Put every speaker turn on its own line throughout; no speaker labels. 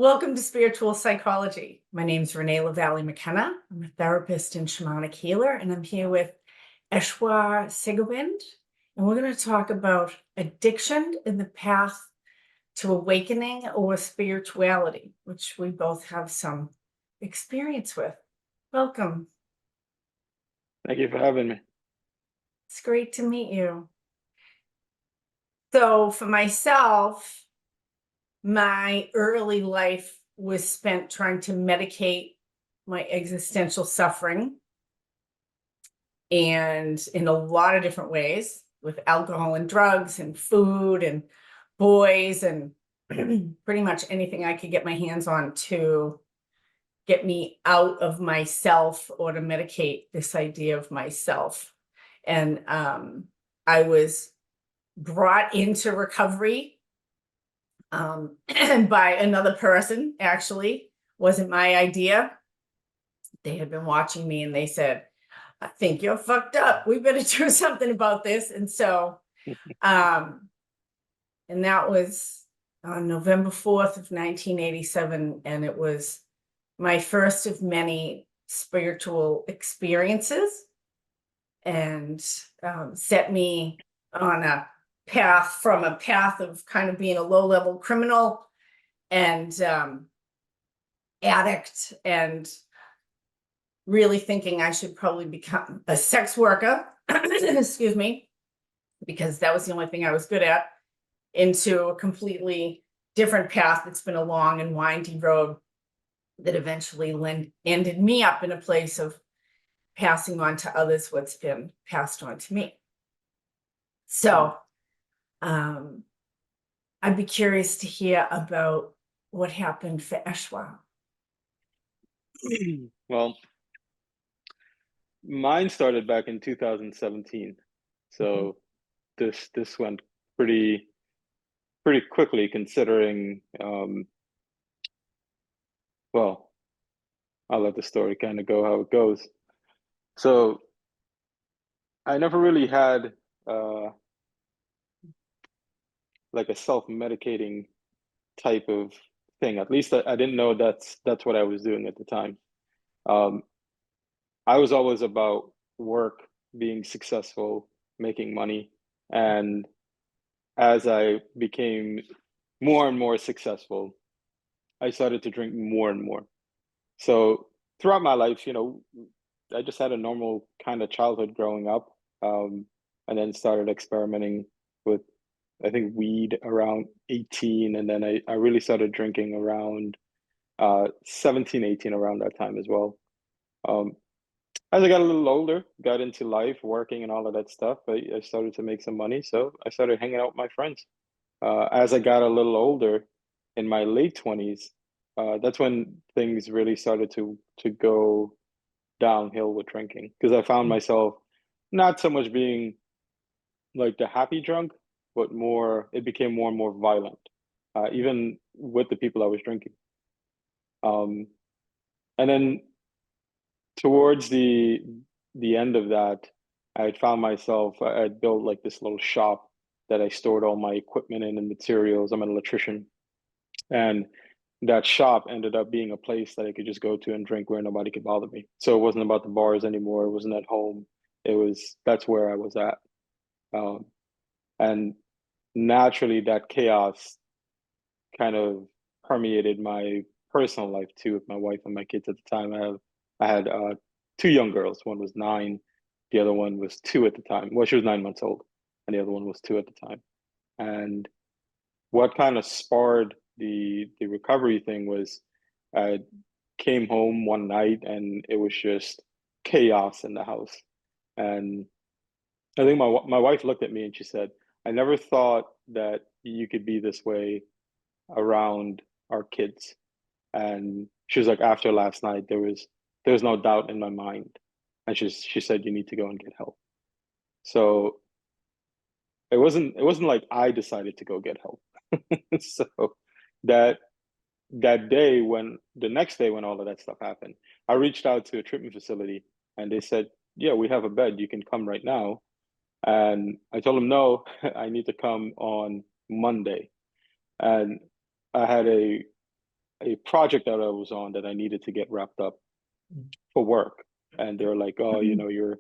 Welcome to Spiritual Psychology. My name is Renee Lavallee Mckenna. I'm a therapist and shamanic healer, and I'm here with Eshwar Segobind. And we're going to talk about addiction in the path to awakening or spirituality, which we both have some experience with. Welcome.
Thank you for having me.
It's great to meet you. So for myself, my early life was spent trying to medicate my existential suffering, and in a lot of different ways, with alcohol and drugs and food and boys and pretty much anything I could get my hands on to get me out of myself or to medicate this idea of myself. And I was brought into recovery by another person. Actually, wasn't my idea. They had been watching me and they said, I think you're fucked up. We better do something about this. And so, and that was on November 4th of 1987. And it was my first of many spiritual experiences, and set me on a path of kind of being a low-level criminal and addict, and really thinking I should probably become a sex worker, excuse me, because that was the only thing I was good at, into a completely different path that's been a long and windy road that eventually ended me up in a place of passing on to others what's been passed on to me. So I'd be curious to hear about what happened for Eshwar.
Well, mine started back in 2017. So this went pretty quickly, considering well, I'll let the story kind of go how it goes. So I never really had like a self-medicating type of thing. At least I didn't know that's what I was doing at the time. I was always about work, being successful, making money. And as I became more and more successful, I started to drink more and more. So throughout my life, I just had a normal kind of childhood growing up, and then started experimenting with, I think, weed around 18. And then I really started drinking around 17, 18, around that time as well. As I got a little older, got into life, working and all of that stuff, I started to make some money. So I started hanging out with my friends. As I got a little older, in my late 20s, that's when things really started to go downhill with drinking, because I found myself not so much being like the happy drunk, but it became more and more violent, even with the people I was drinking. Um, and then towards the end of that, I had found myself, I had built like this little shop that I stored all my equipment in and materials. I'm an electrician. And that shop ended up being a place that I could just go to and drink where nobody could bother me. So it wasn't about the bars anymore. It wasn't at home. That's where I was at. And naturally, that chaos kind of permeated my personal life too, with my wife and my kids at the time. I had two young girls. One was 9, the other one was 2 at the time. Well, she was 9 months old, and the other one was 2 at the time. And what kind of sparred the recovery thing was, I came home one night and it was just chaos in the house. And I think my wife looked at me and she said, I never thought that you could be this way around our kids. And she was like, after last night, there was no doubt in my mind. And she said, you need to go and get help. So it wasn't like I decided to go get help. So that the next day when all of that stuff happened, I reached out to a treatment facility and they said, yeah, we have a bed, you can come right now. And I told them, no, I need to come on Monday. And I had a project that I was on that I needed to get wrapped up for work. And they're like, oh, you know, you're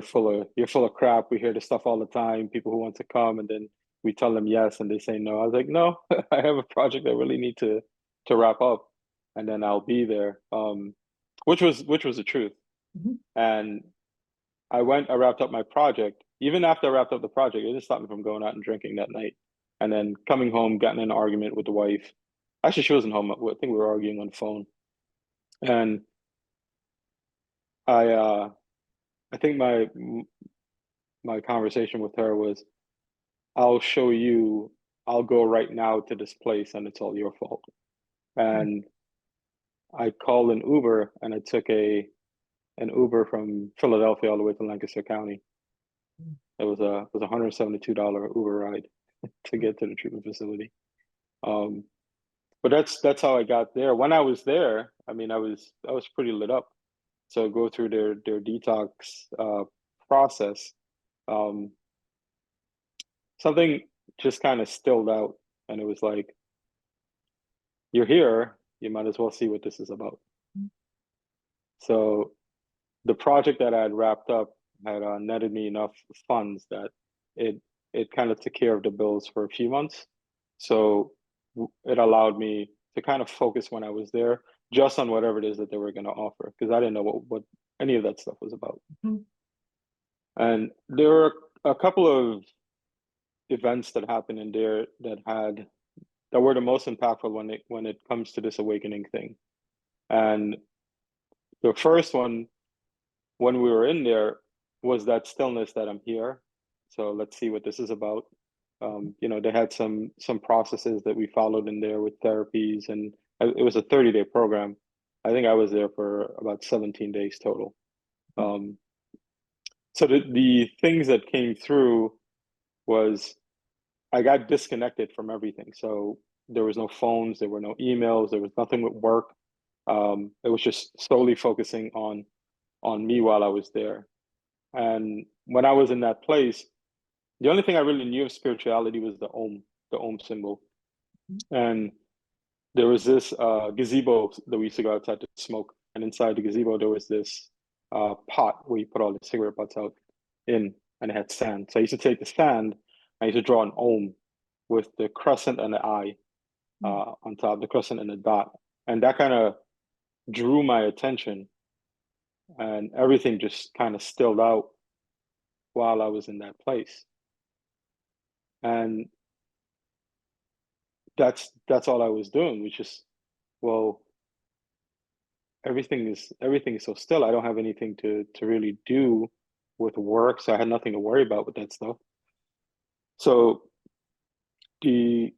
full of crap. We hear this stuff all the time, people who want to come, and then we tell them yes and they say no. I was like, no, I have a project I really need to wrap up, and then I'll be there. Which was the truth. And I wrapped up my project. Even after I wrapped up the project, it didn't stop me from going out and drinking that night. And then coming home, getting in an argument with the wife. Actually, she wasn't home. I think we were arguing on the phone. And I think my conversation with her was, I'll show you, I'll go right now to this place and it's all your fault. And I called an Uber and I took an Uber from Philadelphia all the way to Lancaster County. It was a $172 Uber ride to get to the treatment facility. But that's how I got there. When I was there, I mean, I was pretty lit up. So go through their detox process. Something just kind of stilled out, and it was like, you're here, you might as well see what this is about. So the project that I had wrapped up had netted me enough funds that it kind of took care of the bills for a few months. So it allowed me to kind of focus when I was there just on whatever it is that they were going to offer, because I didn't know what any of that stuff was about. And there were a couple of events that happened in there that were the most impactful when it comes to this awakening thing. And the first one, when we were in there, was that stillness that I'm here. So let's see what this is about. You know, they had some processes that we followed in there with therapies, and it was a 30-day program. I think I was there for about 17 days total. So the things that came through was I got disconnected from everything. So there was no phones, there were no emails, there was nothing with work. It was just solely focusing on me while I was there. And when I was in that place, the only thing I really knew of spirituality was the Om symbol. And there was this gazebo that we used to go outside to smoke. And inside the gazebo, there was this pot where you put all the cigarette butts out in, and it had sand. So I used to take the sand, I used to draw an Om with the crescent and the eye on top, the crescent and the dot. And that kind of drew my attention, and everything just kind of stilled out while I was in that place. And that's all I was doing, which is, well, everything is so still. I don't have anything to really do with work, so I had nothing to worry about with that stuff. So the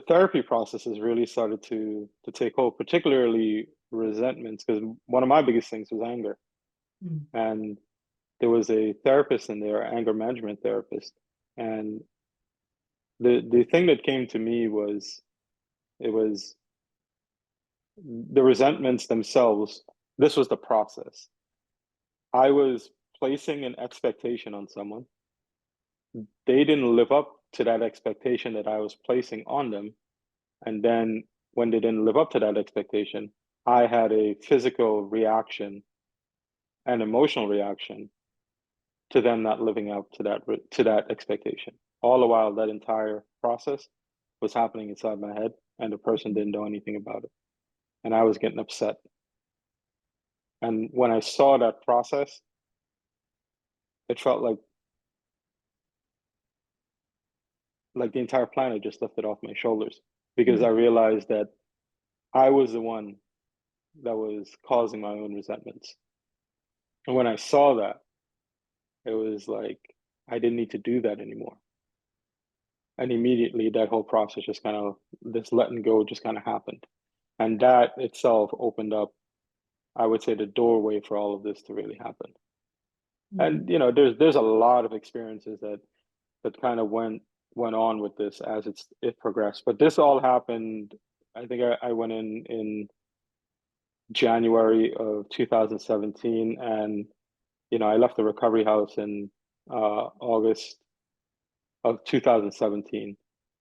therapy processes really started to take hold, particularly resentments, because one of my biggest things was anger. And there was a therapist in there, anger management therapist, and the thing that came to me was, it was the resentments themselves. This was the process. I was placing an expectation on someone. They didn't live up to that expectation that I was placing on them. And then when they didn't live up to that expectation, I had a physical reaction, an emotional reaction to them not living up to that expectation. All the while, that entire process was happening inside my head, and the person didn't know anything about it. And I was getting upset. And when I saw that process, it felt like the entire planet just lifted off my shoulders, because I realized that I was the one that was causing my own resentments. And when I saw that, it was like I didn't need to do that anymore. And immediately that whole process just kind of, this letting go just kind of happened. And that itself opened up, I would say, the doorway for all of this to really happen. And you know, there's a lot of experiences that kind of went on with this as it progressed. But this all happened, I think I went in January of 2017, and you know, I left the recovery house in August of 2017,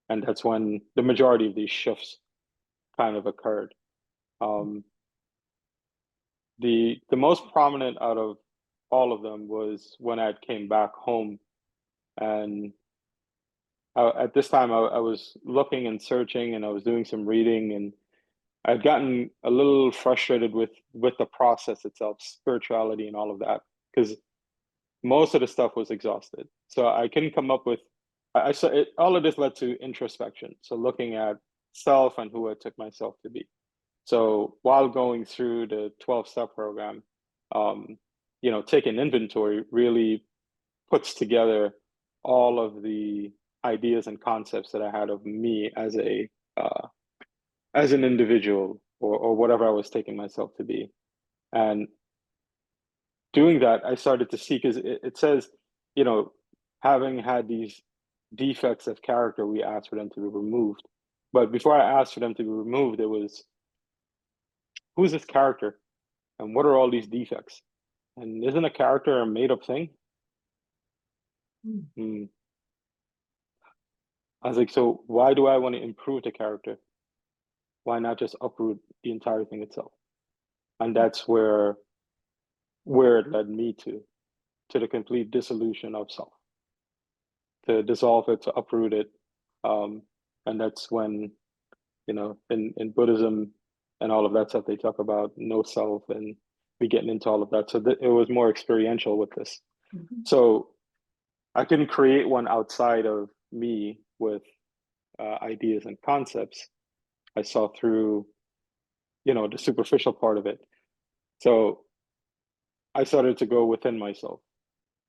and that's when the majority of these shifts kind of occurred. The most prominent out of all of them was when I came back home, and at this time I was looking and searching, and I was doing some reading, and I'd gotten a little frustrated with the process itself, spirituality and all of that, because most of the stuff was exhausted. So I couldn't come up with, I saw it, all of this led to introspection. So looking at self and who I took myself to be. So while going through the 12-step program, taking inventory really puts together all of the ideas and concepts that I had of me as an individual, or whatever I was taking myself to be. And doing that, I started to see, because it says, having had these defects of character, we asked for them to be removed. But before I asked for them to be removed, it was, who's this character? And what are all these defects? And isn't a character a made-up thing? I was like, so why do I want to improve the character? Why not just uproot the entire thing itself? And that's where it led me to the complete dissolution of self, to dissolve it, to uproot it. And that's when, in Buddhism and all of that stuff, they talk about no self, and we getting into all of that. So it was more experiential with this. So I couldn't create one outside of me with ideas and concepts. I saw through, the superficial part of it. So I started to go within myself.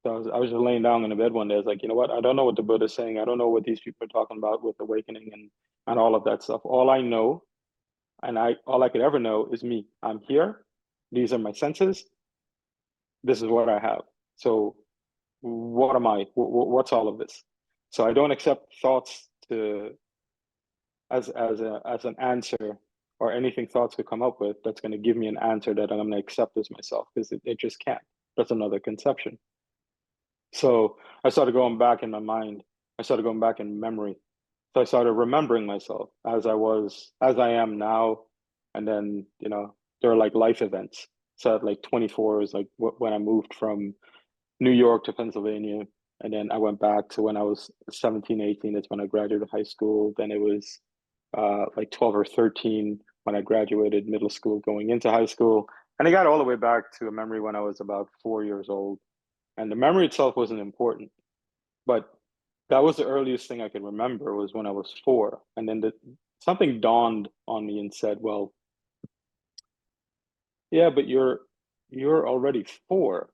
So I was just laying down in the bed one day. I was like, you know what? I don't know what the Buddha is saying. I don't know what these people are talking about with awakening and all of that stuff. All I know, and all I could ever know, is me. I'm here. These are my senses. This is what I have. So what am I? What's all of this? So I don't accept thoughts as an answer, or anything thoughts could come up with that's going to give me an answer that I'm going to accept as myself, because it just can't. That's another conception. So I started going back in my mind. I started going back in memory. So I started remembering myself as I am now. And then, there are like life events. So at like 24 is like when I moved from New York to Pennsylvania. And then I went back to when I was 17, 18. That's when I graduated high school. Then it was like 12 or 13 when I graduated middle school, going into high school. And I got all the way back to a memory when I was about 4 years old. And the memory itself wasn't important, but that was the earliest thing I could remember, was when I was 4. And then something dawned on me and said, well, yeah, but you're already 4.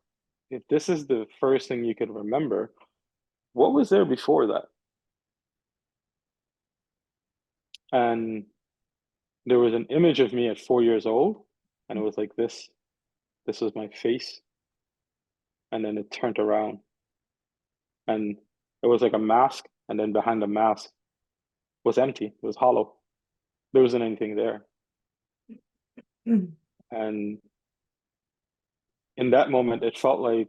If this is the first thing you could remember, what was there before that? And there was an image of me at 4 years old, and it was like this. This was my face. And then it turned around, and it was like a mask. And then behind the mask was empty. It was hollow. There wasn't anything there. And in that moment, it felt like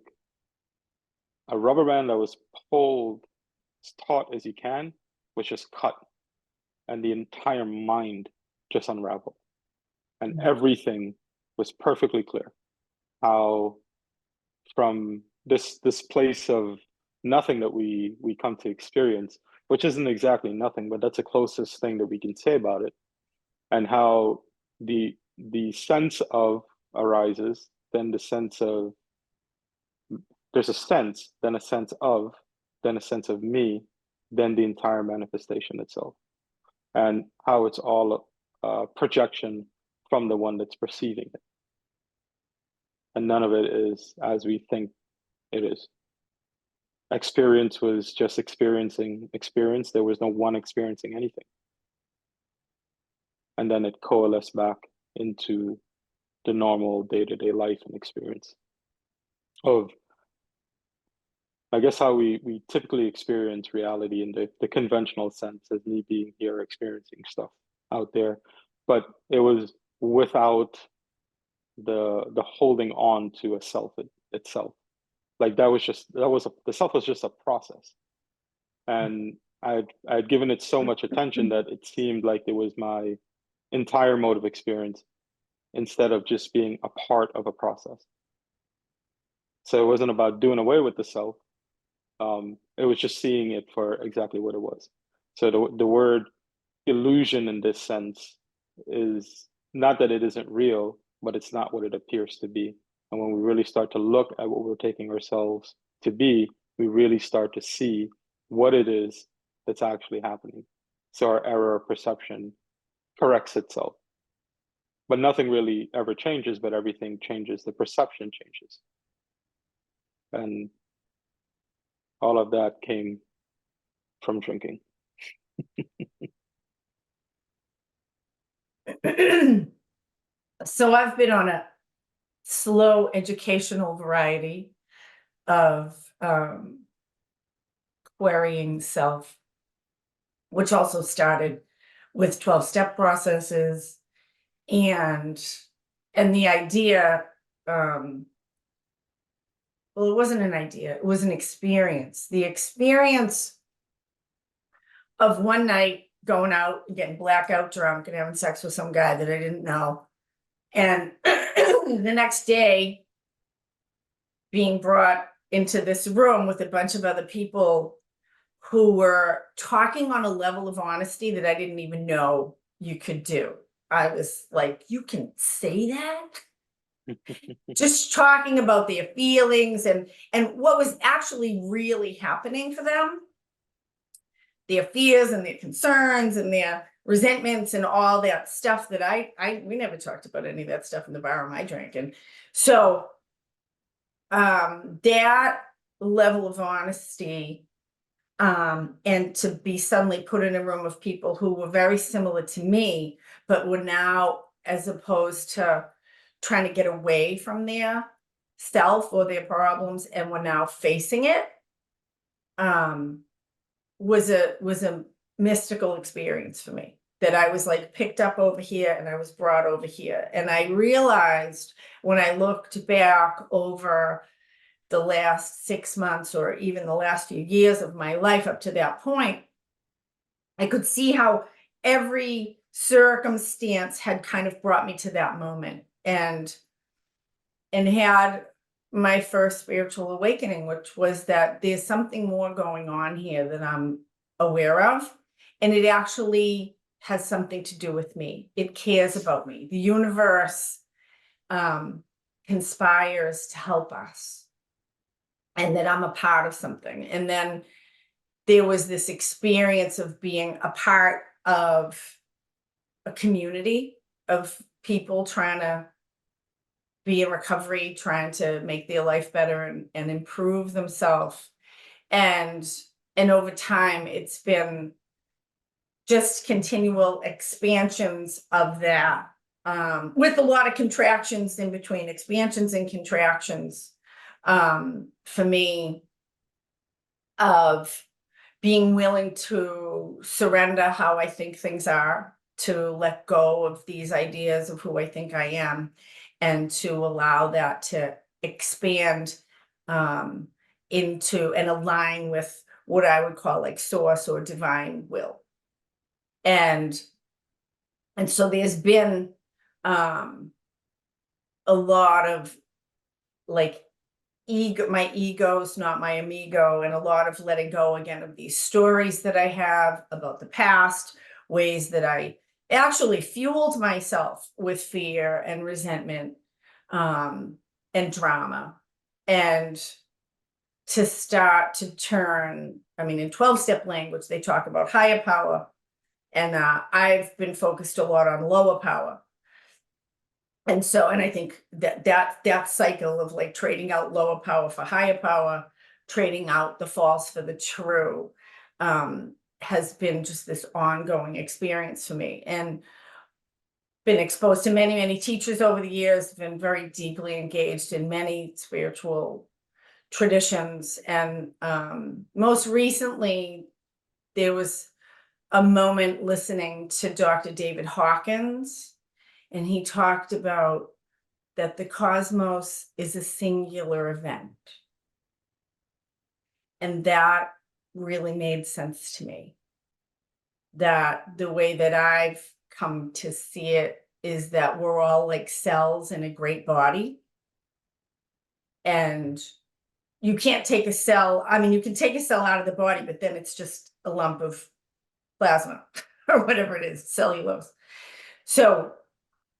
a rubber band that was pulled as taut as you can, was just cut, and the entire mind just unraveled. And everything was perfectly clear. How from this place of nothing that we come to experience, which isn't exactly nothing, but that's the closest thing that we can say about it, and how the sense of arises, then the sense of, there's a sense, then a sense of, then a sense of me, then the entire manifestation itself, and how it's all a projection from the one that's perceiving it, and none of it is as we think it is. Experience was just experiencing experience. There was no one experiencing anything. And then it coalesced back into the normal day-to-day life and experience of, I guess, how we typically experience reality in the conventional sense, as me being here experiencing stuff out there. But it was without the holding on to a self itself. Like the self was just a process. And I'd given it so much attention that it seemed like it was my entire mode of experience instead of just being a part of a process. So it wasn't about doing away with the self. It was just seeing it for exactly what it was. So the word illusion in this sense is not that it isn't real, but it's not what it appears to be. And when we really start to look at what we're taking ourselves to be, we really start to see what it is that's actually happening. So our error of perception corrects itself. But nothing really ever changes, but everything changes. The perception changes. And all of that came from drinking.
So I've been on a slow educational variety of querying self, which also started with 12-step processes and the idea, well, it wasn't an idea, it was an experience. The experience of one night going out and getting blackout drunk and having sex with some guy that I didn't know. And the next day being brought into this room with a bunch of other people who were talking on a level of honesty that I didn't even know you could do. I was like, you can say that? Just talking about their feelings and what was actually really happening for them, their fears and their concerns and their resentments and all that stuff that we never talked about any of that stuff in the bar I drank. And so that level of honesty, and to be suddenly put in a room of people who were very similar to me, but were now, as opposed to trying to get away from their self or their problems and were now facing it, was a mystical experience for me, that I was like picked up over here and I was brought over here. And I realized when I looked back over the last 6 months or even the last few years of my life up to that point, I could see how every circumstance had kind of brought me to that moment and had my first spiritual awakening, which was that there's something more going on here that I'm aware of. And it actually has something to do with me. It cares about me. The universe conspires to help us, and that I'm a part of something. And then there was this experience of being a part of a community of people trying to be in recovery, trying to make their life better and improve themselves. And over time, it's been just continual expansions of that, with a lot of contractions in between, expansions and contractions, for me, of being willing to surrender how I think things are, to let go of these ideas of who I think I am, and to allow that to expand into and align with what I would call like source or divine will. And so there's been a lot of like my ego's not my amigo, and a lot of letting go again of these stories that I have about the past, ways that I actually fueled myself with fear and resentment, and drama. And to start to turn, I mean, in 12-step language, they talk about higher power. And I've been focused a lot on lower power. And so, and I think that cycle of like trading out lower power for higher power, trading out the false for the true, has been just this ongoing experience for me. And been exposed to many, many teachers over the years, been very deeply engaged in many spiritual traditions. And most recently, there was a moment listening to Dr. David Hawkins, and he talked about that the cosmos is a singular event. And that really made sense to me. That the way that I've come to see it is that we're all like cells in a great body. And you can't take a cell. I mean, you can take a cell out of the body, but then it's just a lump of plasma or whatever it is, cellulose. So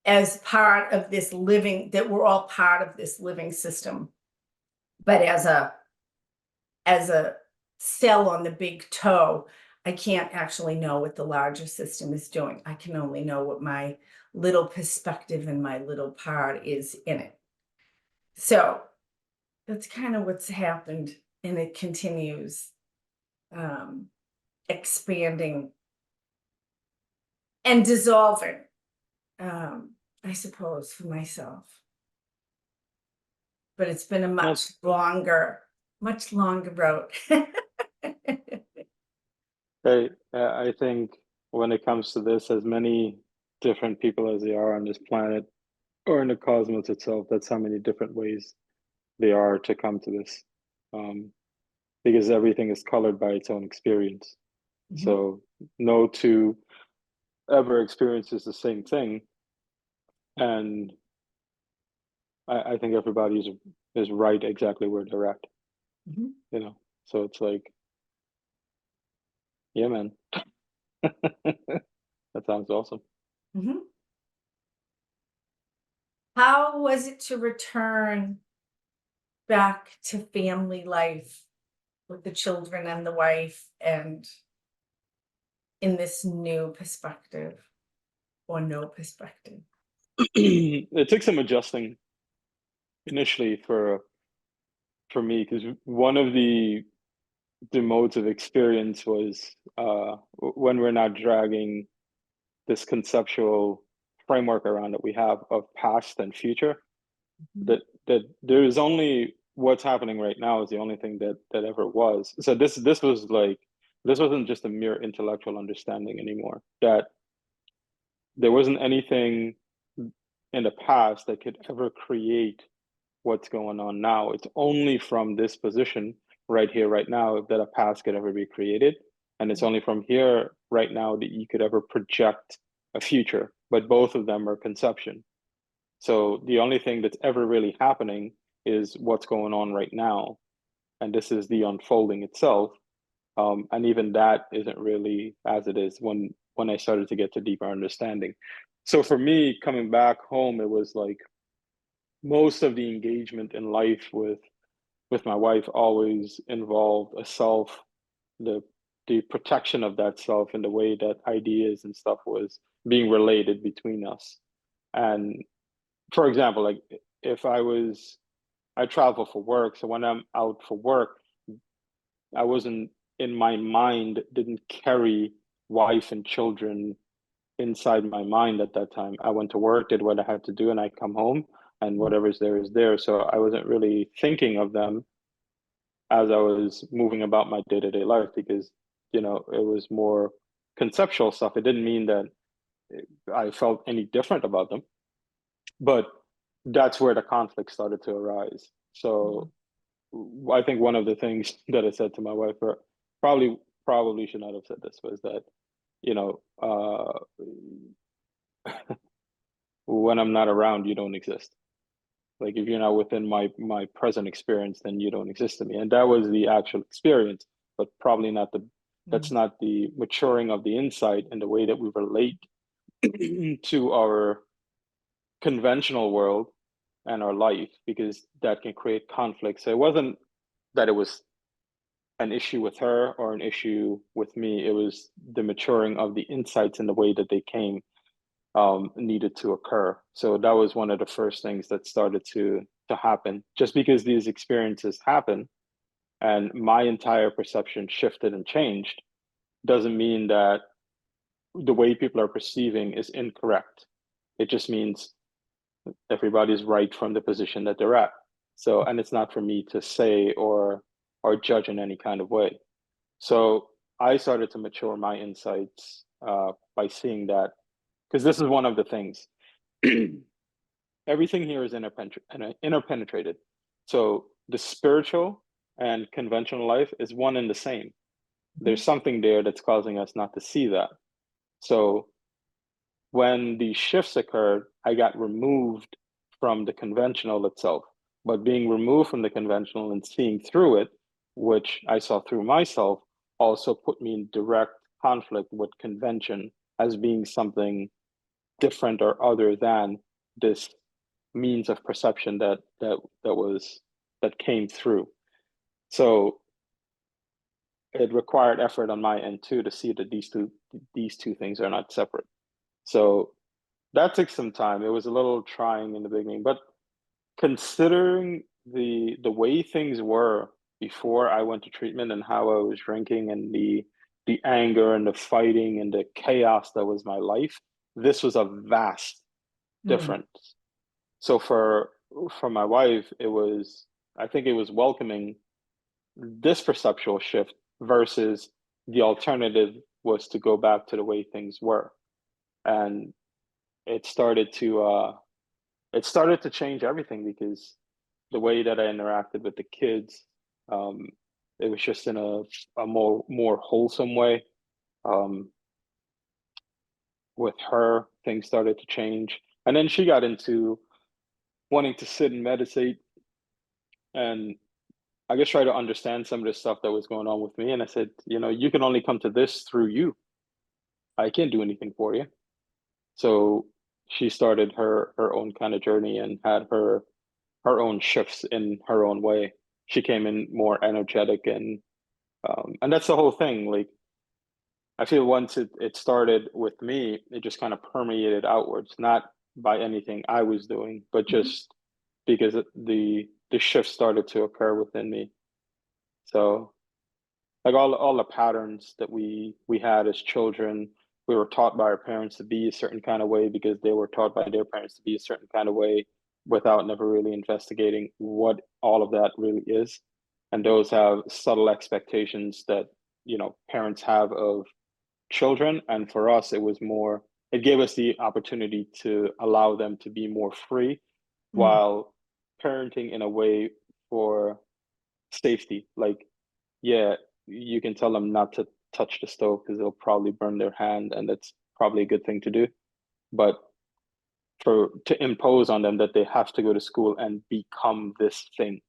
as part of this living, that we're all part of this living system, but as a cell on the big toe, I can't actually know what the larger system is doing. I can only know what my little perspective and my little part is in it. So that's kind of what's happened, and it continues expanding and dissolving, I suppose, for myself. But it's been a much longer road.
I think when it comes to this, as many different people as there are on this planet or in the cosmos itself, that's how many different ways there are to come to this. Because everything is colored by its own experience. Mm-hmm. So no two ever experiences the same thing. And I think everybody is right exactly where they're at. Mm-hmm. You know, so it's like, yeah, man. That sounds awesome.
Mm-hmm. How was it to return back to family life with the children and the wife, and in this new perspective or no perspective?
It took some adjusting initially for me, because one of the modes of experience was when we're not dragging this conceptual framework around that we have of past and future, mm-hmm. that there is only what's happening right now is the only thing that ever was. So this was like, this wasn't just a mere intellectual understanding anymore, that there wasn't anything in the past that could ever create what's going on now. It's only from this position right here, right now, that a past could ever be created. And it's only from here right now that you could ever project a future, but both of them are conception. So the only thing that's ever really happening is what's going on right now. And this is the unfolding itself. And even that isn't really as it is when I started to get to deeper understanding. So for me, coming back home, it was like most of the engagement in life with my wife always involved a self, the protection of that self, and the way that ideas and stuff was being related between us. And for example, like if I travel for work, so when I'm out for work, I wasn't, in my mind, didn't carry wife and children inside my mind at that time. I went to work, did what I had to do, and I come home, and whatever's there is there. So I wasn't really thinking of them as I was moving about my day-to-day life, because, you know, it was more conceptual stuff. It didn't mean that I felt any different about them, but that's where the conflict started to arise. So I think one of the things that I said to my wife, or probably should not have said this, was that, you know, when I'm not around, you don't exist. Like if you're not within my present experience, then you don't exist to me. And that was the actual experience, but probably not that's not the maturing of the insight and the way that we relate to our conventional world and our life, because that can create conflict. So it wasn't that it was an issue with her or an issue with me. It was the maturing of the insights and the way that they came needed to occur. So that was one of the first things that started to happen. Just because these experiences happen and my entire perception shifted and changed doesn't mean that the way people are perceiving is incorrect. It just means everybody's right from the position that they're at. So, and it's not for me to say or judge in any kind of way. So I started to mature my insights by seeing that, because this is one of the things. Everything here is interpenetrated. So the spiritual and conventional life is one and the same. There's something there that's causing us not to see that. So when these shifts occurred, I got removed from the conventional itself. But being removed from the conventional and seeing through it, which I saw through myself, also put me in direct conflict with convention as being something different or other than this means of perception that came through. So it required effort on my end too to see that these two things are not separate. So that took some time. It was a little trying in the beginning, but considering the way things were before I went to treatment and how I was drinking and the anger and the fighting and the chaos that was my life, this was a vast difference. So for my wife, I think it was welcoming this perceptual shift versus the alternative was to go back to the way things were. And it started to change everything, because the way that I interacted with the kids, it was just in a more wholesome way. With her, things started to change. And then she got into wanting to sit and meditate and I guess try to understand some of the stuff that was going on with me. And I said, you can only come to this through you. I can't do anything for you. So she started her own kind of journey and had her own shifts in her own way. She came in more energetic and that's the whole thing. Like, I feel once it started with me, it just kind of permeated outwards, not by anything I was doing, but just because the shift started to occur within me. So like all the patterns that we had as children, we were taught by our parents to be a certain kind of way because they were taught by their parents to be a certain kind of way without never really investigating what all of that really is. And those have subtle expectations that, parents have of children. And for us, it gave us the opportunity to allow them to be more free while parenting in a way for safety. Like, yeah, you can tell them not to touch the stove because they'll probably burn their hand, and that's probably a good thing to do. But to impose on them that they have to go to school and become this thing,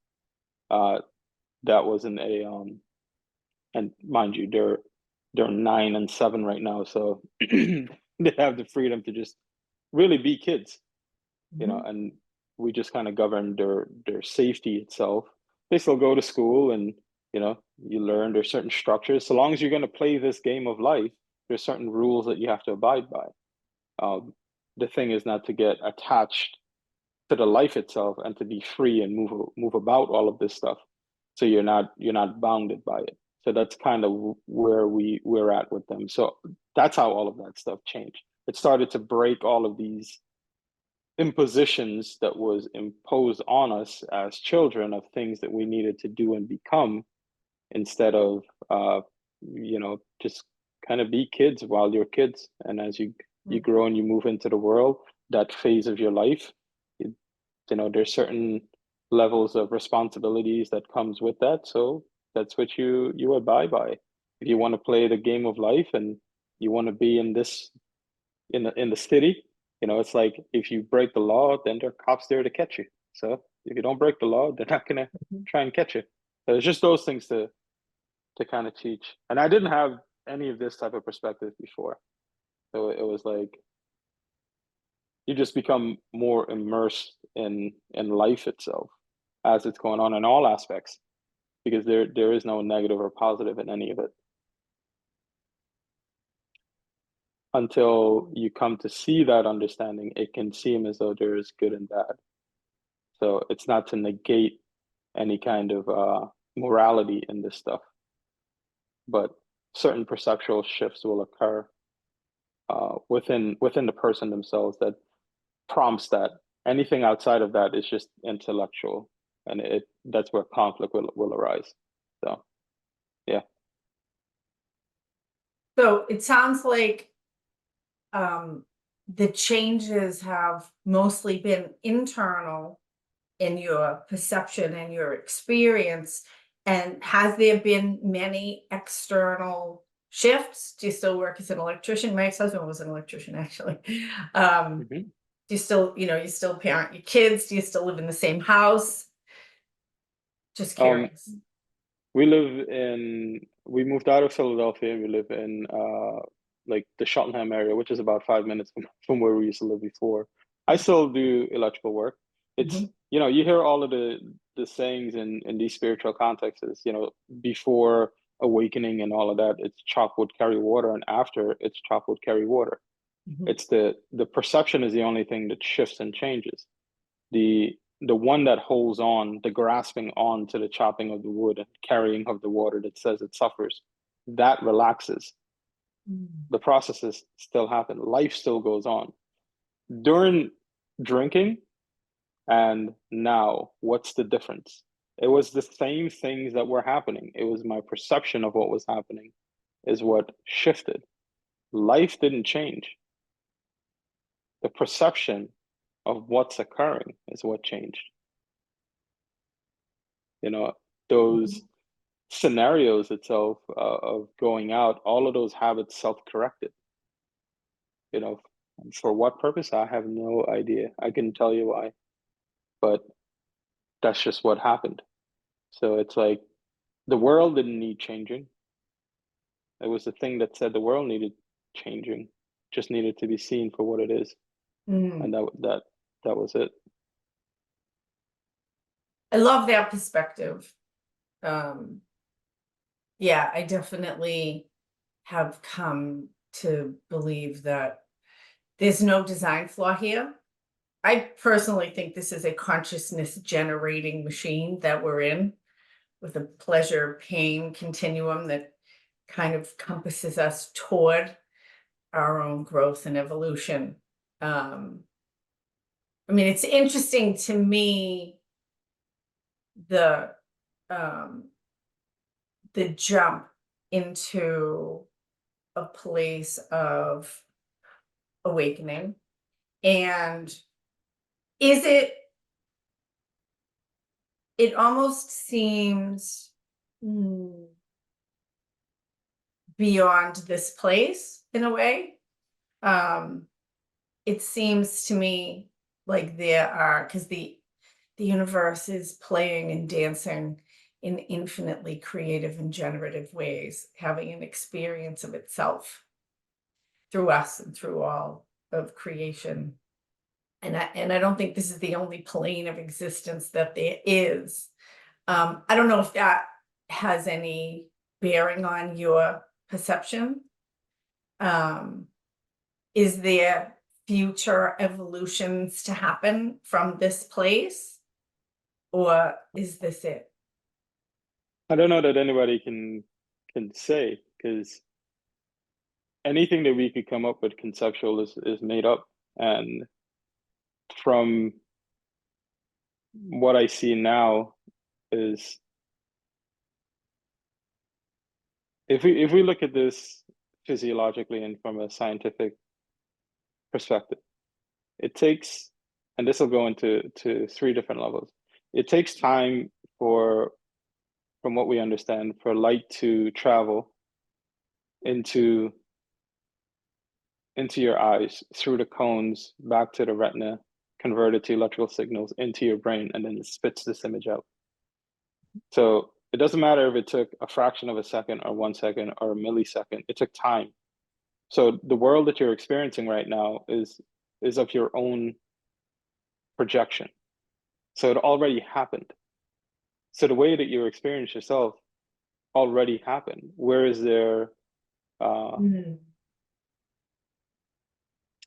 that wasn't and mind you, they're 9 and 7 right now, so they have the freedom to just really be kids, and we just kind of govern their safety itself. They still go to school and you learn there's certain structures. So long as you're going to play this game of life, there's certain rules that you have to abide by. The thing is not to get attached to the life itself and to be free and move about all of this stuff. So you're not bounded by it. So that's kind of where we're at with them. So that's how all of that stuff changed. It started to break all of these impositions that was imposed on us as children of things that we needed to do and become, instead of just kind of be kids while you're kids. And as you grow and you move into the world, that phase of your life, there's certain levels of responsibilities that comes with that. So that's what you abide by. If you want to play the game of life and you want to be in the city, it's like if you break the law, then there are cops there to catch you. So if you don't break the law, they're not gonna try and catch you. So it's just those things to kind of teach. And I didn't have any of this type of perspective before. So it was like you just become more immersed in life itself as it's going on in all aspects, because there is no negative or positive in any of it until you come to see that understanding. It can seem as though there is good and bad. So it's not to negate any kind of morality in this stuff, but certain perceptual shifts will occur within the person themselves that prompts that. Anything outside of that is just intellectual, and that's where conflict will arise. So yeah.
So it sounds like the changes have mostly been internal in your perception and your experience. And has there been many external shifts? Do you still work as an electrician? My ex-husband was an electrician, actually.
Mhm.
Do you still, you still parent your kids? Do you still live in the same house? Just
Um,
curious.
we moved out of Philadelphia and we live in like the Cheltenham area, which is about 5 minutes from where we used to live before. I still do electrical work. It's,
Mhm.
you hear all of the sayings in these spiritual contexts, before awakening and all of that, it's chop wood, carry water, and after it's chop wood, carry water.
Mhm.
It's the perception is the only thing that shifts and changes. The one that holds on, the grasping on to the chopping of the wood and carrying of the water that says it suffers, that relaxes.
Mm.
The processes still happen. Life still goes on. During drinking and now, what's the difference? It was the same things that were happening. It was my perception of what was happening is what shifted. Life didn't change. The perception of what's occurring is what changed. Those scenarios itself of going out, all of those habits self-corrected. You know, for what purpose? I have no idea. I couldn't tell you why, but that's just what happened. So it's like the world didn't need changing. It was the thing that said the world needed changing, just needed to be seen for what it is,
Mm.
and that was it.
I love that perspective. Um, yeah, I definitely have come to believe that there's no design flaw here. I personally think this is a consciousness generating machine that we're in, with a pleasure pain continuum that kind of compasses us toward our own growth and evolution. Um, I mean, it's interesting to me, the um, the jump into a place of awakening. And is it almost seems beyond this place in a way. It seems to me like there are, because the universe is playing and dancing in infinitely creative and generative ways, having an experience of itself through us and through all of creation. And I don't think this is the only plane of existence that there is. I don't know if that has any bearing on your perception. Um, is there future evolutions to happen from this place, or is this it?
I don't know that anybody can say, because anything that we could come up with conceptual is made up. And from what I see now is, if we look at this physiologically and from a scientific perspective, it takes, and this will go into three different levels. It takes time for, from what we understand, for light to travel into your eyes through the cones back to the retina, converted to electrical signals into your brain, and then it spits this image out. So it doesn't matter if it took a fraction of a second or 1 second or a millisecond, it took time. So the world that you're experiencing right now is of your own projection. So it already happened. So the way that you experience yourself already happened. Where is there,
Mhm.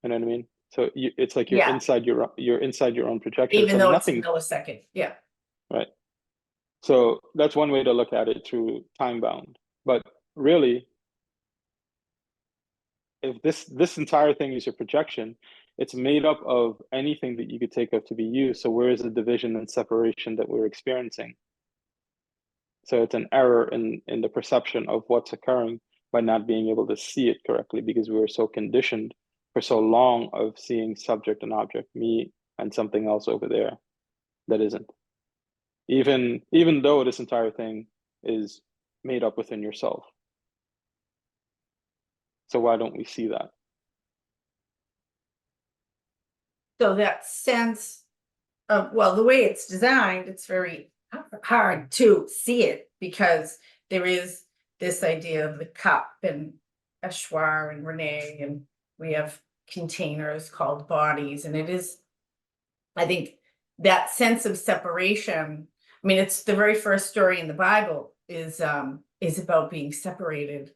you know what I mean? So it's like
Yeah,
you're inside your own projection.
even
So
though it's a
nothing,
millisecond. Yeah.
right? So that's one way to look at it, through time bound. But really, if this entire thing is your projection, it's made up of anything that you could take of to be you. So where is the division and separation that we're experiencing? So it's an error in the perception of what's occurring by not being able to see it correctly, because we were so conditioned for so long of seeing subject and object, me and something else over there that isn't. Even though this entire thing is made up within yourself. So why don't we see that?
So that sense of, well, the way it's designed, it's very hard to see it because there is this idea of the cup and Eshwar and Renee, and we have containers called bodies, and it is, I think, that sense of separation. I mean, it's the very first story in the Bible is about being separated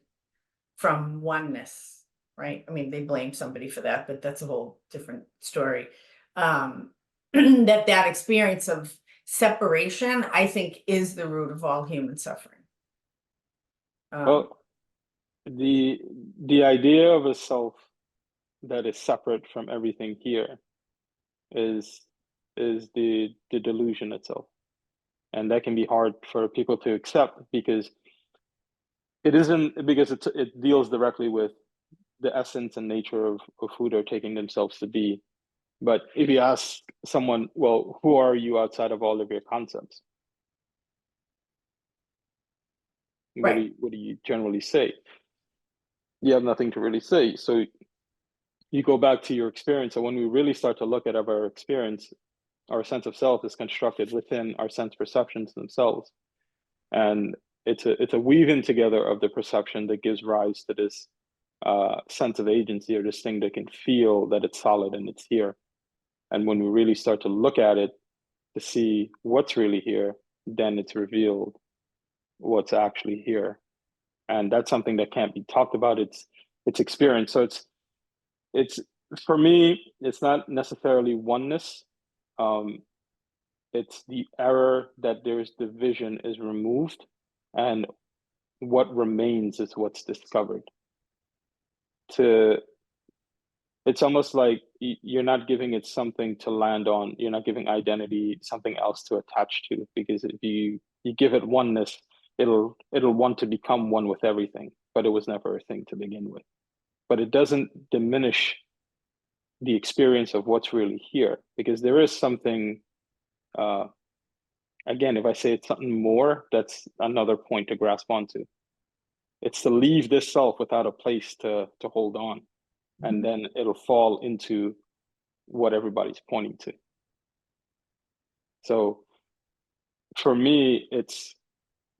from oneness, right? I mean, they blame somebody for that, but that's a whole different story. That experience of separation, I think, is the root of all human suffering.
Well, the idea of a self that is separate from everything here is the delusion itself. And that can be hard for people to accept because it deals directly with the essence and nature of who they're taking themselves to be. But if you ask someone, well, who are you outside of all of your concepts?
Right.
What do you generally say? You have nothing to really say. So you go back to your experience. And when we really start to look at our experience, our sense of self is constructed within our sense perceptions themselves. And it's a weaving together of the perception that gives rise to this sense of agency, or this thing that can feel that it's solid and it's here. And when we really start to look at it to see what's really here, then it's revealed what's actually here. And that's something that can't be talked about. It's experience. So it's for me, it's not necessarily oneness. It's the error that there's division is removed, and what remains is what's discovered. It's almost like you're not giving it something to land on. You're not giving identity something else to attach to, because if you give it oneness, it'll want to become one with everything, but it was never a thing to begin with. But it doesn't diminish the experience of what's really here, because there is something, again, if I say it's something more, that's another point to grasp onto. It's to leave this self without a place to hold on, and then it'll fall into what everybody's pointing to. So for me, it's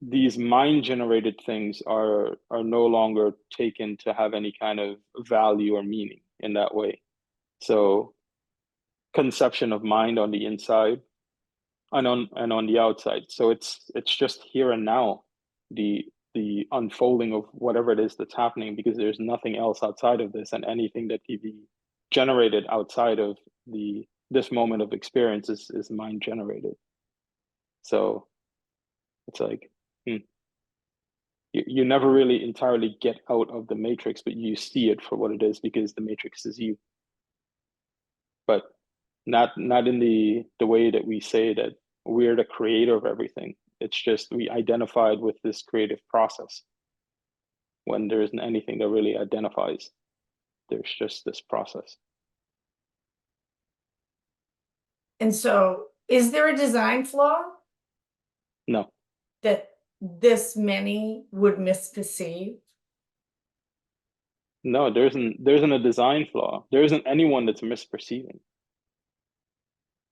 these mind-generated things are no longer taken to have any kind of value or meaning in that way. So conception of mind on the inside and on the outside. So it's just here and now, the unfolding of whatever it is that's happening, because there's nothing else outside of this, and anything that can be generated outside of this moment of experience is mind generated. So it's like you never really entirely get out of the matrix, but you see it for what it is, because the matrix is you. But not in the way that we say that we're the creator of everything. It's just we identified with this creative process, when there isn't anything that really identifies. There's just this process.
And so, is there a design flaw
No,
that this many would misperceive?
no, there isn't a design flaw. There isn't anyone that's misperceiving.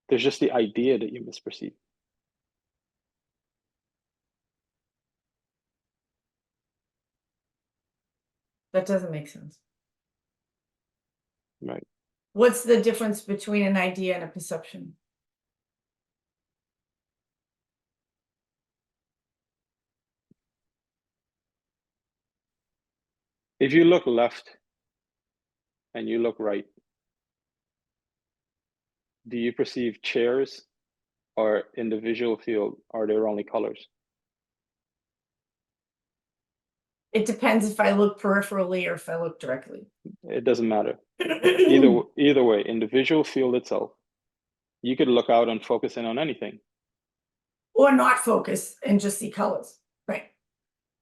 There's just the idea that you misperceive.
That doesn't make sense.
Right.
What's the difference between an idea and a perception?
If you look left and you look right, do you perceive chairs, or in the visual field, are there only colors?
It depends if I look peripherally or if I look directly.
It doesn't matter. Either way, in the visual field itself, you could look out and focus in on anything.
Or not focus and just see colors. Right.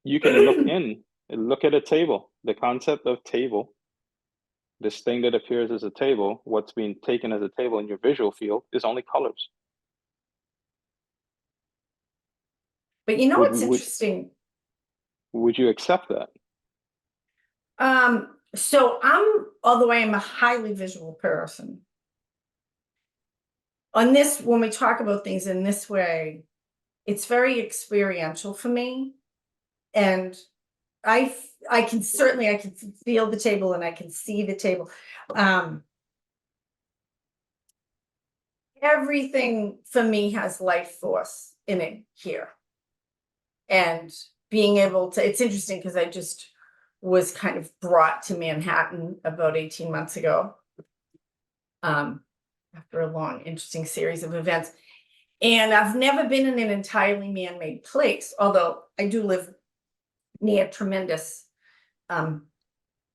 You can look in and look at a table. The concept of table, this thing that appears as a table, what's being taken as a table in your visual field is only colors.
But you know what's interesting?
Would you accept that?
So although I am a highly visual person, on this, when we talk about things in this way, it's very experiential for me. And I can feel the table and I can see the table. Everything for me has life force in it here. And being able to, it's interesting because I just was kind of brought to Manhattan about 18 months ago. After a long, interesting series of events. And I've never been in an entirely man-made place, although I do live near tremendous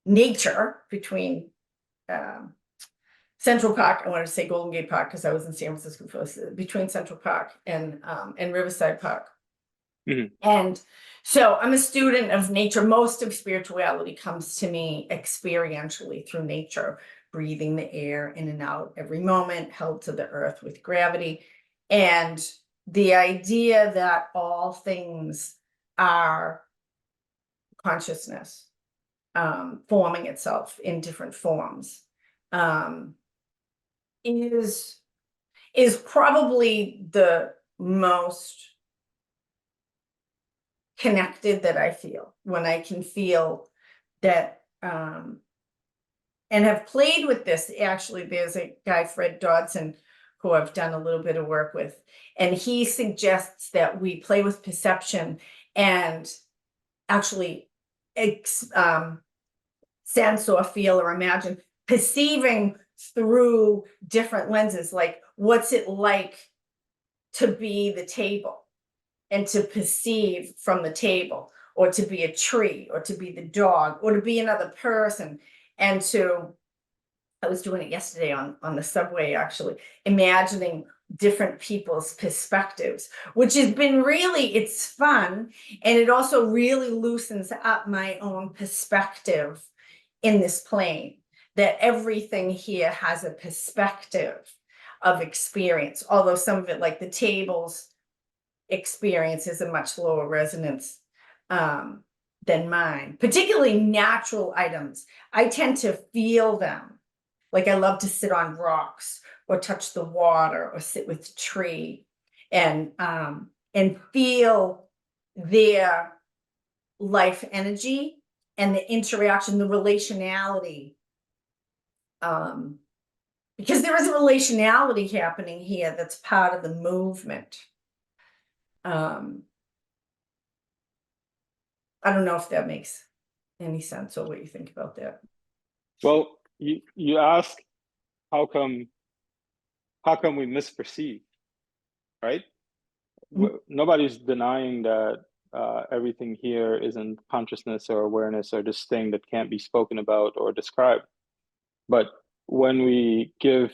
nature between Central Park. I wanted to say Golden Gate Park because I was in San Francisco first, between Central Park and Riverside Park.
Mhm.
And so I'm a student of nature. Most of spirituality comes to me experientially through nature, breathing the air in and out every moment, held to the earth with gravity. And the idea that all things are consciousness, forming itself in different forms, is probably the most connected that I feel, when I can feel that, and have played with this. Actually, there's a guy, Fred Dodson, who I've done a little bit of work with, and he suggests that we play with perception and actually sense or feel or imagine perceiving through different lenses. Like, what's it like to be the table and to perceive from the table, or to be a tree, or to be the dog, or to be another person. And I was doing it yesterday on the subway, actually, imagining different people's perspectives, which has been really, it's fun. And it also really loosens up my own perspective in this plane, that everything here has a perspective of experience, although some of it, like the tables experience, is a much lower resonance than mine, particularly natural items. I tend to feel them. Like, I love to sit on rocks or touch the water or sit with a tree and feel their life energy and the interaction, the relationality. Because there is a relationality happening here that's part of the movement. I don't know if that makes any sense, or what you think about that.
Well, you ask, how come we misperceive, right? Nobody's denying that everything here isn't consciousness or awareness or this thing that can't be spoken about or described. But when we give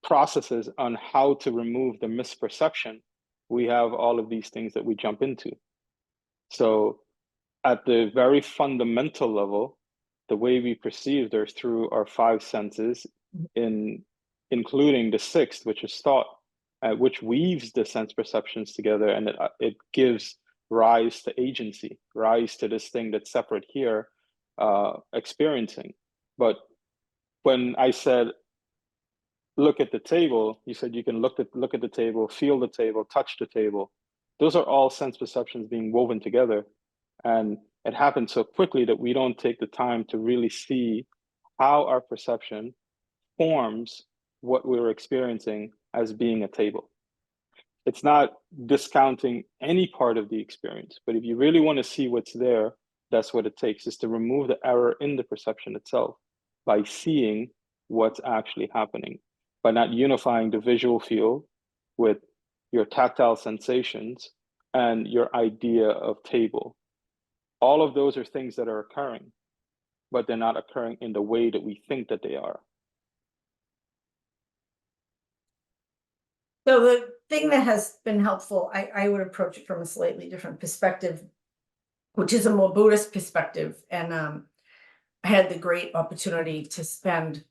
processes on how to remove the misperception, we have all of these things that we jump into. So at the very fundamental level, the way we perceive there's through our five senses, including the sixth, which is thought, which weaves the sense perceptions together, and it gives rise to agency, rise to this thing that's separate here, experiencing. But when I said, look at the table, you said you can look at the table, feel the table, touch the table. Those are all sense perceptions being woven together. And it happens so quickly that we don't take the time to really see how our perception forms what we're experiencing as being a table. It's not discounting any part of the experience, but if you really want to see what's there, that's what it takes, is to remove the error in the perception itself by seeing what's actually happening, by not unifying the visual field with your tactile sensations and your idea of table. All of those are things that are occurring, but they're not occurring in the way that we think that they are.
So the thing that has been helpful, I would approach it from a slightly different perspective, which is a more Buddhist perspective. And I had the great opportunity to spend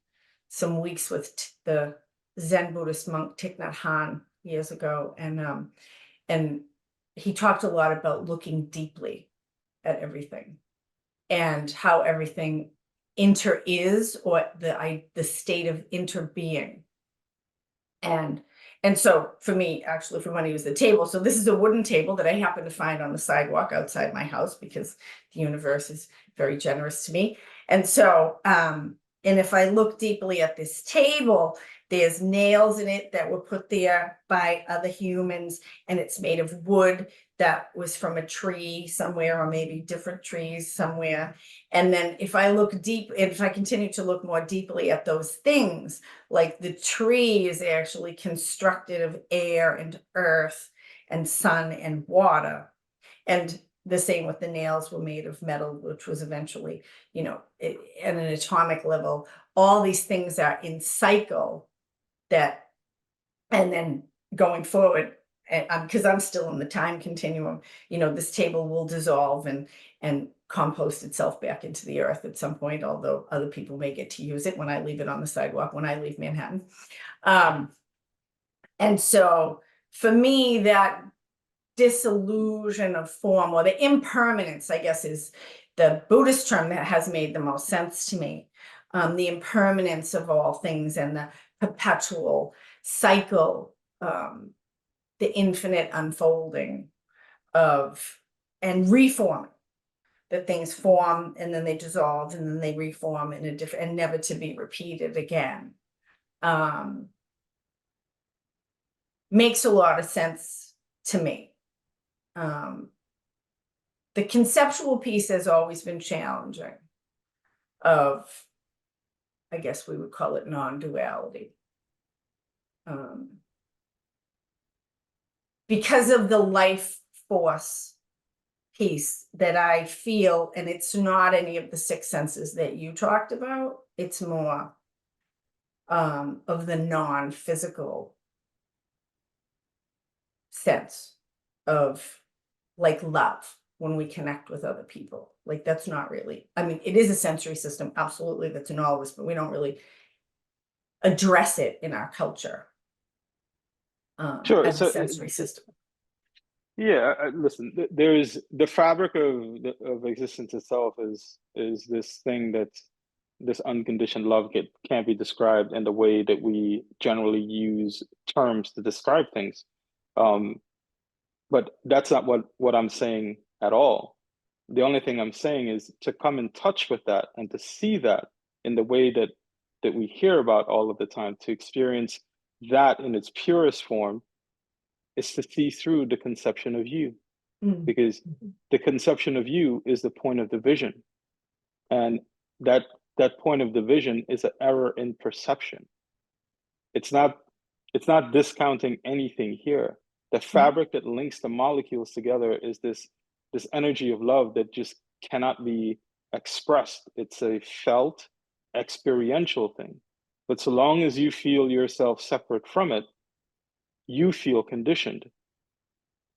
some weeks with the Zen Buddhist monk Thich Nhat Hanh years ago, and he talked a lot about looking deeply at everything, and how everything inter is, or the state of interbeing. And so for me, actually, for money was the table. So this is a wooden table that I happened to find on the sidewalk outside my house because the universe is very generous to me. And so, and if I look deeply at this table, there's nails in it that were put there by other humans, and it's made of wood that was from a tree somewhere, or maybe different trees somewhere. And then if I continue to look more deeply at those things, like the tree is actually constructed of air and earth and sun and water. And the same with the nails were made of metal, which was eventually, at an atomic level. All these things are in cycle that, and then going forward, because I'm still in the time continuum, this table will dissolve and compost itself back into the earth at some point, although other people may get to use it when I leave it on the sidewalk, when I leave Manhattan. And so for me, that disillusion of form, or the impermanence, I guess, is the Buddhist term that has made the most sense to me. The impermanence of all things and the perpetual cycle, the infinite unfolding of and reforming, that things form and then they dissolve and then they reform in a different, and never to be repeated again. Makes a lot of sense to me. The conceptual piece has always been challenging, of, I guess we would call it non-duality. Because of the life force piece that I feel, and it's not any of the six senses that you talked about, it's more of the non-physical sense of, like, love when we connect with other people. Like, that's not really, I mean, it is a sensory system, absolutely, that's in all of us, but we don't really address it in our culture
Sure.
as a
So,
sensory system.
yeah, listen, there's the fabric of existence itself is this thing that this unconditioned love can't be described in the way that we generally use terms to describe things. But that's not what I'm saying at all. The only thing I'm saying is to come in touch with that and to see that in the way that we hear about all of the time, to experience that in its purest form, is to see through the conception of you, because the conception of you is the point of division, and that point of division is an error in perception. It's not discounting anything here. The fabric that links the molecules together is this energy of love that just cannot be expressed. It's a felt, experiential thing. But so long as you feel yourself separate from it, you feel conditioned.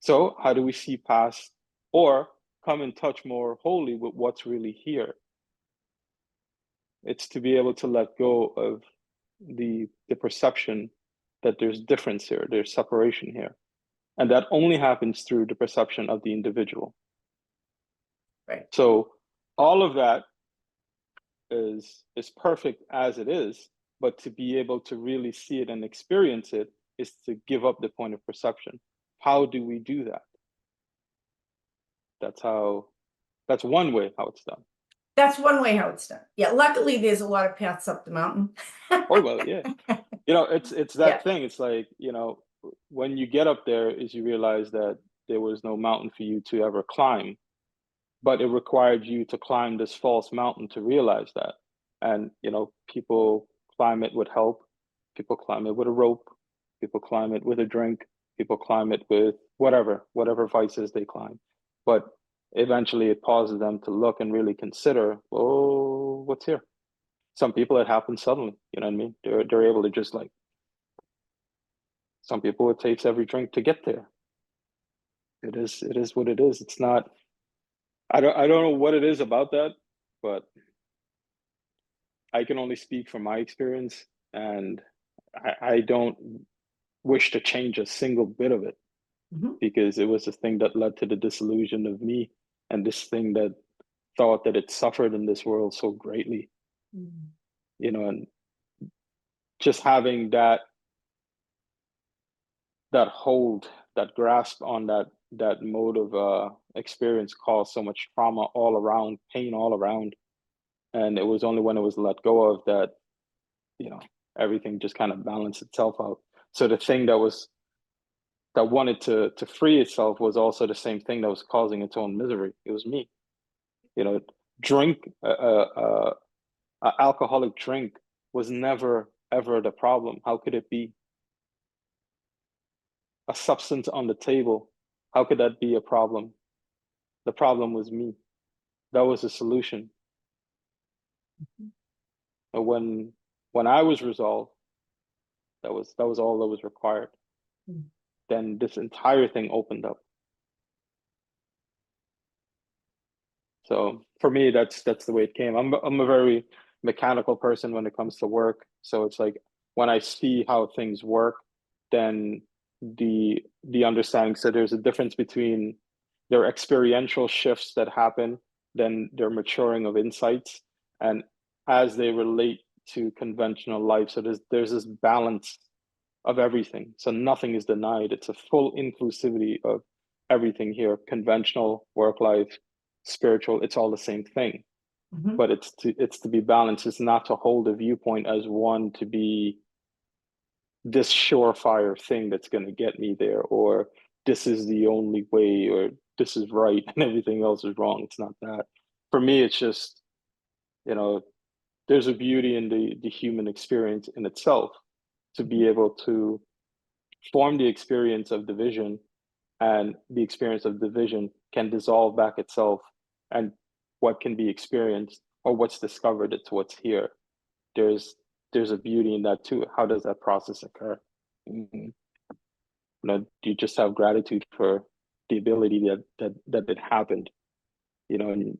So how do we see past, or come in touch more wholly with what's really here? It's to be able to let go of the perception that there's difference here, there's separation here. And that only happens through the perception of the individual.
Right.
So all of that is perfect as it is, but to be able to really see it and experience it is to give up the point of perception. How do we do that? That's one way how it's done.
That's one way how it's done. Yeah, luckily there's a lot of paths up the mountain.
Oh, well, yeah. It's that thing. It's like, when you get up there is you realize that there was no mountain for you to ever climb, but it required you to climb this false mountain to realize that. And, people climb it with help. People climb it with a rope. People climb it with a drink. People climb it with whatever vices they climb. But eventually it pauses them to look and really consider, oh, what's here? Some people, it happens suddenly, you know what I mean? They're able to just, like, some people, it takes every drink to get there. It is what it is. It's not, I don't know what it is about that, but I can only speak from my experience, and I don't wish to change a single bit of it, because it was the thing that led to the disillusion of me, and this thing that thought that it suffered in this world so greatly. you know, and just having that hold, that grasp on that mode of experience caused so much trauma all around, pain all around. And it was only when it was let go of that, you know, everything just kind of balanced itself out. So the thing that wanted to free itself was also the same thing that was causing its own misery. It was me. You know, drink a alcoholic drink was never ever the problem. How could it be? A substance on the table, how could that be a problem? The problem was me. That was the solution. And when I was resolved, that was all that was required. Then this entire thing opened up. So for me, that's the way it came. I'm a very mechanical person when it comes to work. So it's like when I see how things work, then the understanding. So there's a difference between their experiential shifts that happen, then their maturing of insights, and as they relate to conventional life. So there's this balance of everything. So nothing is denied. It's a full inclusivity of everything here, conventional, work life, spiritual, it's all the same thing. But it's to be balanced. It's not to hold a viewpoint as one to be this surefire thing that's going to get me there, or this is the only way, or this is right and everything else is wrong. It's not that. For me, it's just, you know, there's a beauty in the human experience in itself, to be able to form the experience of division, and the experience of division can dissolve back itself, and what can be experienced or what's discovered, it's what's here. There's a beauty in that too. How does that process occur? You know, you just have gratitude for the ability that it happened, you know, and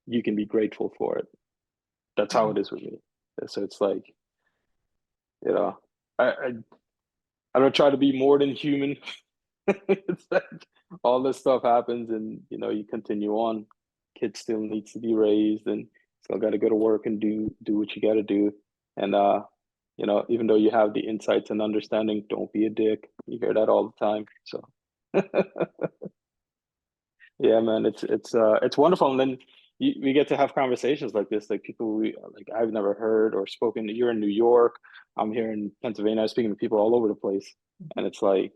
you can be grateful for it. That's how it is with me. So it's like, you know, I don't try to be more than human. It's like all this stuff happens, and you know, you continue on. Kid still needs to be raised, and still got to go to work and do what you got to do. And you know, even though you have the insights and understanding, don't be a dick. You hear that all the time. So yeah, man, it's wonderful. And then we get to have conversations like this, like people like I've never heard or spoken. You're in New York, I'm here in Pennsylvania. I'm speaking to people all over the place, and it's like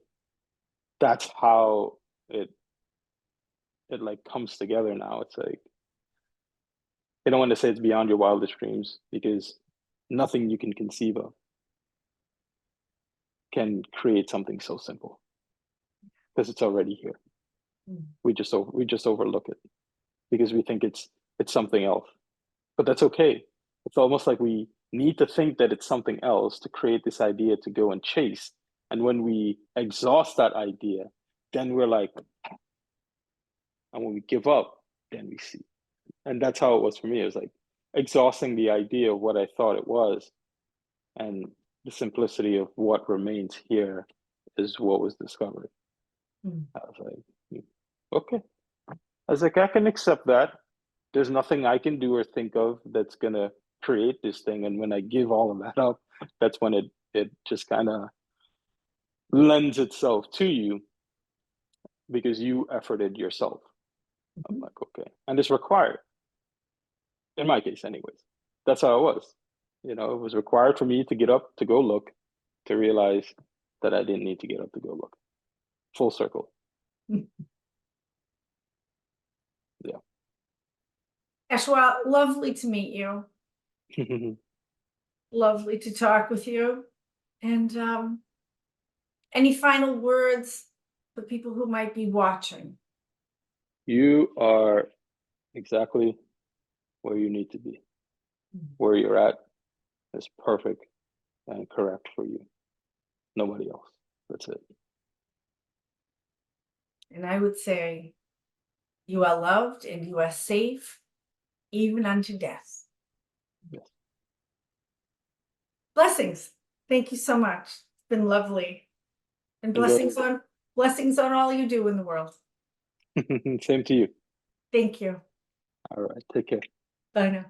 that's how it like comes together now. It's like I don't want to say it's beyond your wildest dreams, because nothing you can conceive of can create something so simple, because it's already here. We just overlook it because we think it's something else. But that's okay. It's almost like we need to think that it's something else to create this idea to go and chase. And when we exhaust that idea, then we're like, and when we give up, then we see. And that's how it was for me. It was like exhausting the idea of what I thought it was, and the simplicity of what remains here is what was discovered. I was like, okay. I was like, I can accept that. There's nothing I can do or think of that's gonna create this thing. And when I give all of that up, that's when it just kind of lends itself to you, because you efforted yourself. I'm like, okay. And it's required. In my case, anyways. That's how it was. You know, it was required for me to get up to go look, to realize that I didn't need to get up to go look. Full circle. Yeah.
Eshwar, lovely to meet you. Lovely to talk with you. And any final words for people who might be watching?
You are exactly where you need to be. Where you're at is perfect and correct for you. Nobody else. That's it.
And I would say, you are loved and you are safe, even unto death.
Yes.
Blessings. Thank you so much. It's been lovely. And
Enjoy.
blessings on all you do in the world.
Same to you.
Thank you.
All right. Take care.
Bye now.